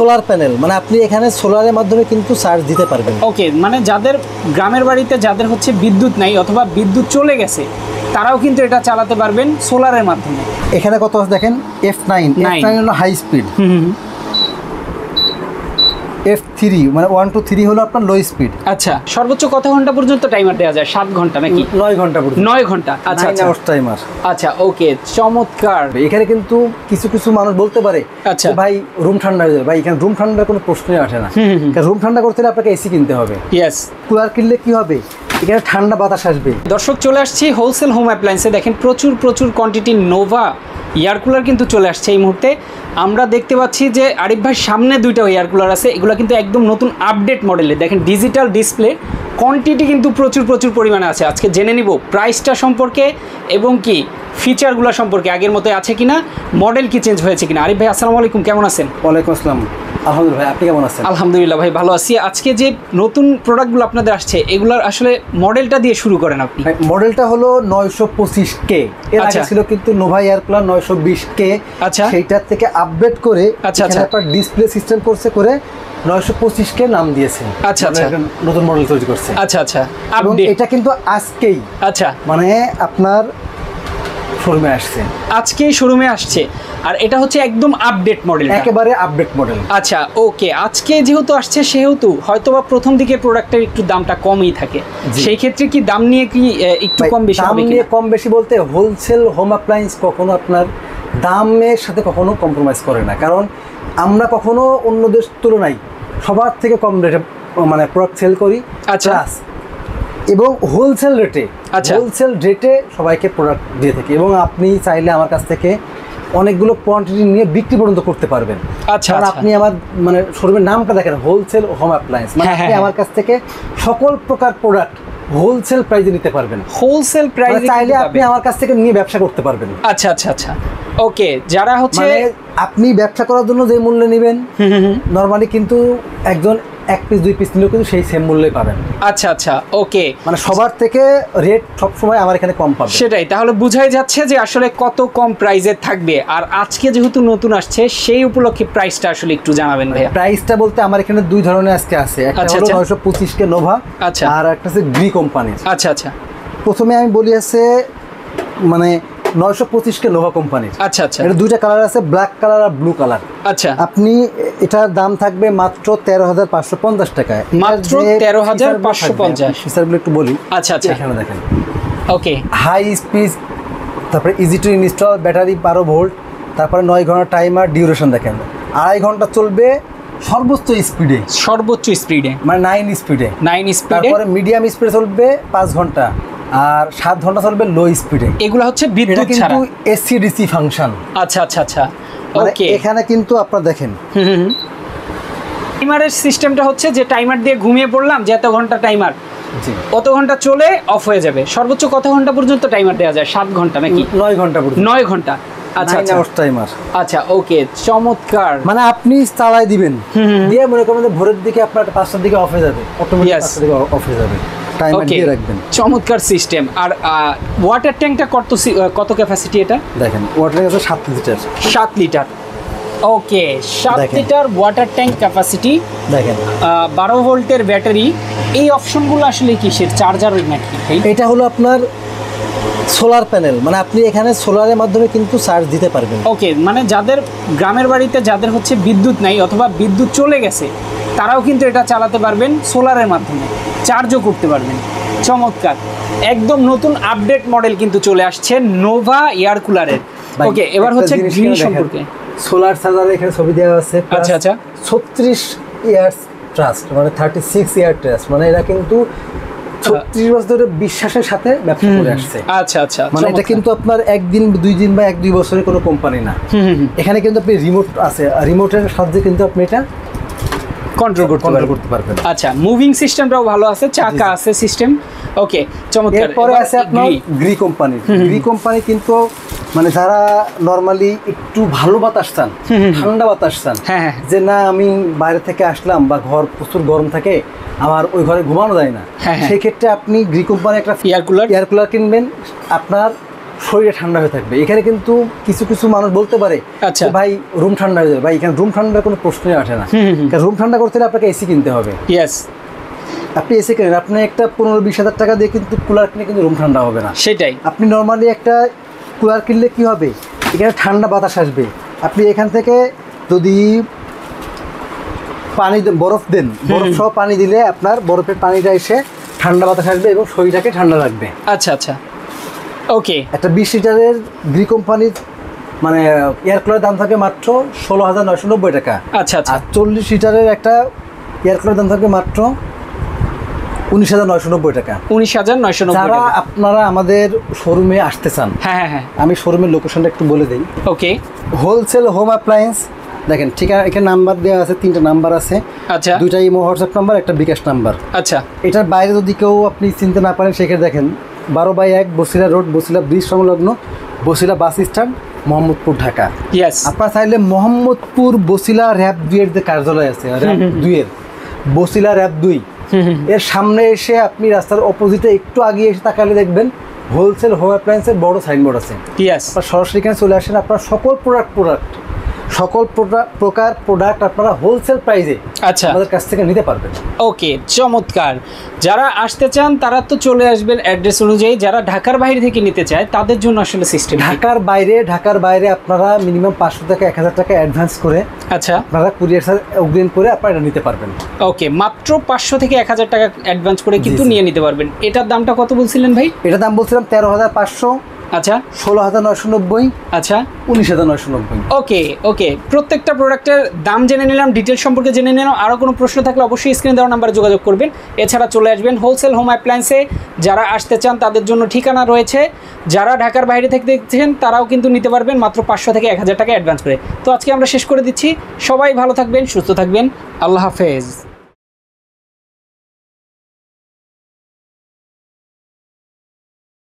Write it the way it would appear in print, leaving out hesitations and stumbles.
Solar panel, মানে আপনি এখানে সোলারের মাধ্যমে কিন্তু চার্জ দিতে পারবেন। ওকে, মানে যাদের গ্রামের বাড়িতে যাদের হচ্ছে বিদ্যুৎ নাই অথবা বিদ্যুৎ চলে গেছে তারাও কিন্তু এটা চালাতে পারবেন সোলারের মাধ্যমে। এখানে কত আছে দেখেন, F9 হলো হাই স্পিড, F3 মানে 1 to 3 হলো আপনার লো স্পিড। আচ্ছা, সর্বোচ্চ কত ঘন্টা পর্যন্ত টাইমার দেওয়া যায়? 7 ঘন্টা নাকি 9 ঘন্টা পর্যন্ত? 9 ঘন্টা। আচ্ছা আচ্ছা, টাইমার। আচ্ছা ওকে, চমৎকার। এখানে কিন্তু কিছু কিছু মানুষ বলতে পারে আচ্ছা ভাই রুম ঠান্ডা হয়ে যাবে, ভাই এখানে রুম ঠান্ডার কোনো প্রশ্নই আসে না। রুম ঠান্ডা করতে হলে আপনাকে এসি কিনতে হবে। ইয়েস, কুলার কিনলে কি হবে, এখানে ঠান্ডা বাতাস আসবে। দর্শক চলে আসছি হোলসেল হোম অ্যাপ্লায়েন্সে। দেখেন প্রচুর প্রচুর কোয়ান্টিটি নোভা এয়ার কুলার কিন্তু চলে আসছে এই মুহূর্তে। আমরা দেখতে পাচ্ছি যে আরিফ ভাই সামনে দুইটা এয়ার কুলার আছে, এগুলো কিন্তু একদম নতুন আপডেট মডেলের। দেখেন ডিজিটাল ডিসপ্লে, কোয়ান্টিটি কিন্তু প্রচুর প্রচুর পরিমাণে আছে। আজকে জেনে নিব প্রাইসটা সম্পর্কে এবং কি ফিচারগুলো সম্পর্কে, আগের মতো আছে কিনা, মডেল কি চেঞ্জ হয়েছে কিনা। আরিফ ভাই আসসালামু আলাইকুম, কেমন আছেন? ওয়ালাইকুম আসসালাম, আলহামদুলিল্লাহ ভাই, আপনি কেমন আছেন? আলহামদুলিল্লাহ ভাই ভালো আছি। আজকে যে নতুন প্রোডাক্টগুলো আপনাদের আসছে এগুলোর আসলে মডেলটা দিয়ে শুরু করেন আপনি। মডেলটা হলো 925K, এর আগে ছিল কিন্তু নোভা এয়ার কুলার 920K। আচ্ছা, সেইটার থেকে আপডেট করে আচ্ছা আচ্ছা আপনার ডিসপ্লে সিস্টেম করছে করে 925K নাম দিয়েছে। আচ্ছা আচ্ছা, নতুন মডেল তৈরি করছে। আচ্ছা আচ্ছা, এবং এটা কিন্তু আজকেই আচ্ছা মানে আপনার শোরুমে আসছে, আজকেই শোরুমে আসছে। আর এটা হচ্ছে একদম আপডেট মডেল, একেবারে আপডেট মডেল। আচ্ছা ওকে, আজকে যেহেতু আসছে সেহেতু হয়তোবা প্রথম দিকে প্রোডাক্টের একটু দামটা কমই থাকে, সেই ক্ষেত্রে কি দাম নিয়ে কি একটু কম বেশি হবে? দাম নিয়ে কম বেশি বলতে হোলসেল হোম অ্যাপ্লায়েন্স কখনো আপনার দামের সাথে কখনো কম্প্রোমাইজ করে না, কারণ আমরা কখনো অন্যদের তুলনায় সবার থেকে কম রেটে মানে প্রোডাক্ট সেল করি। আচ্ছা, এবং হোলসেল রেটে সবাইকে প্রোডাক্ট দিয়ে থাকি, এবং আপনি চাইলে আমার কাছ থেকে অনেকগুলো কোয়ান্টিটি নিয়ে বিক্রি পর্যন্ত করতে পারবেন। আচ্ছা, আপনি আমার মানে শোরুমের নামটা দেখেন, হোলসেল হোম অ্যাপ্লায়েন্স, মানে আপনি আমার কাছ থেকে সকল প্রকার প্রোডাক্ট হোলসেল প্রাইসে নিতে পারবেন। হোলসেল প্রাইসে চাইলে আপনি আমার কাছ থেকে নিয়ে ব্যবসা করতে পারবেন। আচ্ছা আচ্ছা আচ্ছা ওকে, যারা হচ্ছে আপনি ব্যবসা করার জন্য যে মূল্যে নেবেন নরমালি কিন্তু একজন 1 পিস 2 পিস নিলেও কিন্তু সেই সেম মূল্যই পাবেন। আচ্ছা আচ্ছা ওকে, মানে সবার থেকে রেট সবসময় আমার এখানে কম পাবেন। সেটাই, তাহলে বোঝাই যাচ্ছে যে আসলে কত কম প্রাইসে থাকবে। আর আজকে যেহেতু নতুন আসছে সেই উপলক্ষে প্রাইসটা আসলে একটু জানাবেন ভাইয়া। প্রাইসটা বলতে আমার এখানে দুই ধরনের আজকে আছে, একটা হলো 925K নোভা, আচ্ছা, আর একটা আছে গ্রি কোম্পানির। আচ্ছা আচ্ছা, প্রথমে আমি বলি আছে মানে 925K নোভা কোম্পানির। আচ্ছা আচ্ছা, এটা দুইটা কালার আছে, ব্ল্যাক কালার আর ব্লু কালার। আচ্ছা, আপনি এটার দাম থাকবে মাত্র 13,550 টাকায়। মাত্র 13,550। ফিচারগুলো একটু বলি। আচ্ছা আচ্ছা, এখানে দেখেন ওকে, হাই স্পিড, তারপরে easy to install, battery 12 volt, তারপরে 9 ঘন্টা টাইমার, ডিউরেশন দেখেন 2.5 ঘন্টা চলবে সর্বোচ্চ স্পিডে, সর্বোচ্চ স্পিডে মানে 9 স্পিডে। তারপরে মিডিয়াম স্পিডে চলবে 5 ঘন্টা, আর 7 ঘন্টা চলবে লো স্পিডে। এগুলো হচ্ছে বিদ্যুৎ ছাড়া, কিন্তু এসি ডিসি ফাংশন। আচ্ছা আচ্ছা আচ্ছা ওকে, এখানে কিন্তু আপনারা দেখেন টাইমারের সিস্টেমটা হচ্ছে যে টাইমার দিয়ে ঘুমিয়ে পড়লাম যে এত ঘন্টা টাইমার, কত ঘন্টা চলে অফ হয়ে যাবে। সর্বোচ্চ কত ঘন্টা পর্যন্ত টাইমার দেওয়া যায়? 7 ঘন্টা নাকি 9 ঘন্টা পর্যন্ত? 9 ঘন্টা। আচ্ছা আচ্ছা টাইমার। আচ্ছা ওকে, চমৎকার। মানে আপনি চালাই দিবেন, দিয়ে মনে করেন ভোরের দিকে আপনার 5টার দিকে অফ হয়ে যাবে, অটোমেটিক 5টার দিকে অফ হয়ে যাবে, টাইমার দিয়ে রাখবেন। চমৎকার সিস্টেম। আর ওয়াটার ট্যাঙ্কটা কত ক্যাপাসিটি এটা? দেখেন ওয়াটার ট্যাঙ্ক আছে 7 লিটার। 7 লিটার, ওকে, 7 লিটার ওয়াটার ট্যাঙ্ক ক্যাপাসিটি। দেখেন 12 ভোল্টের ব্যাটারি। এই অপশনগুলো আসলে কিসের, চার্জারের নাকি? এটা হলো আপনার সোলার প্যানেল, মানে আপনি এখানে সোলারের মাধ্যমে কিন্তু চার্জ দিতে পারবেন। ওকে, মানে যাদের গ্রামের বাড়িতে যাদের হচ্ছে বিদ্যুৎ নাই অথবা বিদ্যুৎ চলে গেছে তারাও কিন্তু এটা চালাতে পারবেন সোলারের মাধ্যমে, চার্জও করতে পারবেন। চমৎকার, একদম নতুন আপডেট মডেল কিন্তু চলে আসছে নোভা এয়ার কুলারের। ওকে, এবার হচ্ছে গ্রিন সম্পর্কে। সোলার চার্জারের এখানে ছবি দেওয়া আছে। আচ্ছা আচ্ছা, 36 ইয়ার্স ট্রাস্ট, মানে 36 ইয়ার ট্রাস্ট, মানে এরা কিন্তু 36 বছরের বিশ্বাসের সাথে ব্যবসা করে আসছে। আচ্ছা আচ্ছা, মানে এটা কিন্তু আপনার একদিন 2 দিন বা 1-2 বছরের কোনো কোম্পানি না। এখানে কিন্তু আপনি রিমোট আছে, রিমোটের সাহায্যে কিন্তু আপনি এটা কন্ট্রোল করতে পারবেন। আচ্ছা, মুভিং সিস্টেমটাও ভালো আছে, চাকা আছে সিস্টেম। ওকে, চমৎকার। এরপরে আছে আপনার গ্রি কোম্পানি। গ্রি কোম্পানি কিন্তু মানে যারা নরমালি একটু ভালো বাতাস চান, ঠান্ডা বাতাস চান, যে না আমি বাইরে থেকে আসলাম বা ঘর প্রচুর গরম থাকে, আমার ওই ঘরে ঘুমানো যায় না, সেই ক্ষেত্রে আপনি গ্রি কোম্পানি একটা এয়ার কুলার কিনবেন। আপনার শরীরে ঠান্ডা হয়ে থাকবে। এখানে কিন্তু কিছু কিছু মানুষ বলতে পারে আচ্ছা। যে ভাই রুম ঠান্ডা হয়ে যাবে, ভাই এখানে রুম ঠান্ডার কোনো প্রশ্নই আসে না। কারণ রুম ঠান্ডা করতে হলে আপনাকে এসি কিনতে হবে। ইয়েস, আপনি এসি কিনেন, আপনি একটা 15-20 হাজার টাকা দিয়ে কিন্তু কুলার কিনে কিন্তু রুম ঠান্ডা হবে না। সেটাই। আপনি নর্মালি একটা কুলার কিনলে কি হবে, এখানে ঠান্ডা বাতাস আসবে। আপনি এখান থেকে যদি পানি বরফ দেন, বরফ সহ পানি দিলে আপনার বরফের পানিটা এসে ঠান্ডা বাতাস আসবে এবং শরীরটাকে ঠান্ডা রাখবে। আচ্ছা আচ্ছা, ওকে। একটা 20 লিটারের গ্রি কোম্পানির মানে এয়ার কুলারের দাম থাকে মাত্র 16,990 টাকা। আচ্ছা আচ্ছা। আর 40 লিটারের একটা এয়ার কুলারের দাম থাকে মাত্র 19,990 টাকা। 19,990 যারা টাকা। আপনারা আমাদের শোরুমে আসতে চান, হ্যাঁ হ্যাঁ হ্যাঁ, আমি শোরুমের লোকেশনটা একটু বলে দিই। ওকে। হোলসেল হোম অ্যাপ্লায়েন্স, দেখেন ঠিকানা এখানে নাম্বার দেওয়া আছে, 3টা নাম্বার আছে। আচ্ছা 2টা ইমো হোয়াটসঅ্যাপ নাম্বার, একটা বিকাশ নাম্বার। আচ্ছা, এটার বাইরে যদি কেউ আপনি চিনতে না পারেন, সেখানে দেখেন 12/1 বসিলা রোড, বসিলা ব্রিজ সংলগ্ন, Basila bus stand, Mohammadpur, Dhaka. Yes. আপনারা চাইলে মোহাম্মদপুর বসিলা র্যাব 2 এর যে কার্যালয় আছে, র্যাব 2 এর বসিলা র্যাব 2 এর সামনে এসে আপনি রাস্তার অপোজিটে একটু আগে এসে তাকালে দেখবেন হোলসেল হোম অ্যাপ্লায়েন্সের বড় সাইনবোর্ড আছে। ইয়েস। আপনার সরাসরি এখানে চলে আসেন, আপনার সকল প্রকার প্রোডাক্ট আপনারা হোলসেল প্রাইসে আচ্ছা আমাদের কাছ থেকে নিতে পারবেন। ওকে, চমৎকার। যারা আসতে চান তারা তো চলে আসবেন অ্যাড্রেস অনুযায়ী। যারা ঢাকার বাইরে থেকে নিতে চায় তাদের জন্য আসলে সিস্টেম ঢাকার বাইরে আপনারা মিনিমাম 500 থেকে 1000 টাকা অ্যাডভান্স করে আচ্ছা আপনারা কুরিয়ার সার্ভিস অগ্রিম করে আপনারা এটা নিতে পারবেন। ওকে, মাত্র 500 থেকে 1000 টাকা অ্যাডভান্স করে কিন্তু নিয়ে নিতে পারবেন। এটার দামটা কত বলছিলেন ভাই? এটার দাম বলছিলাম 13,500। আচ্ছা 16,990। আচ্ছা 19,990। ওকে ওকে, প্রত্যেকটা প্রোডাক্টের দাম জেনে নিলাম, ডিটেলস সম্পর্কে জেনে নিলাম। আরও কোনো প্রশ্ন থাকলে অবশ্যই স্ক্রিনে দেওয়া নাম্বারে যোগাযোগ করবেন। এছাড়া চলে আসবেন হোলসেল হোম অ্যাপ্লায়েন্সে। যারা আসতে চান তাদের জন্য ঠিকানা রয়েছে। যারা ঢাকার বাইরে থেকে দেখছেন তারাও কিন্তু নিতে পারবেন মাত্র 500 থেকে 1000 টাকা অ্যাডভান্স করে। তো আজকে আমরা শেষ করে দিচ্ছি। সবাই ভালো থাকবেন, সুস্থ থাকবেন। আল্লাহ হাফেজ।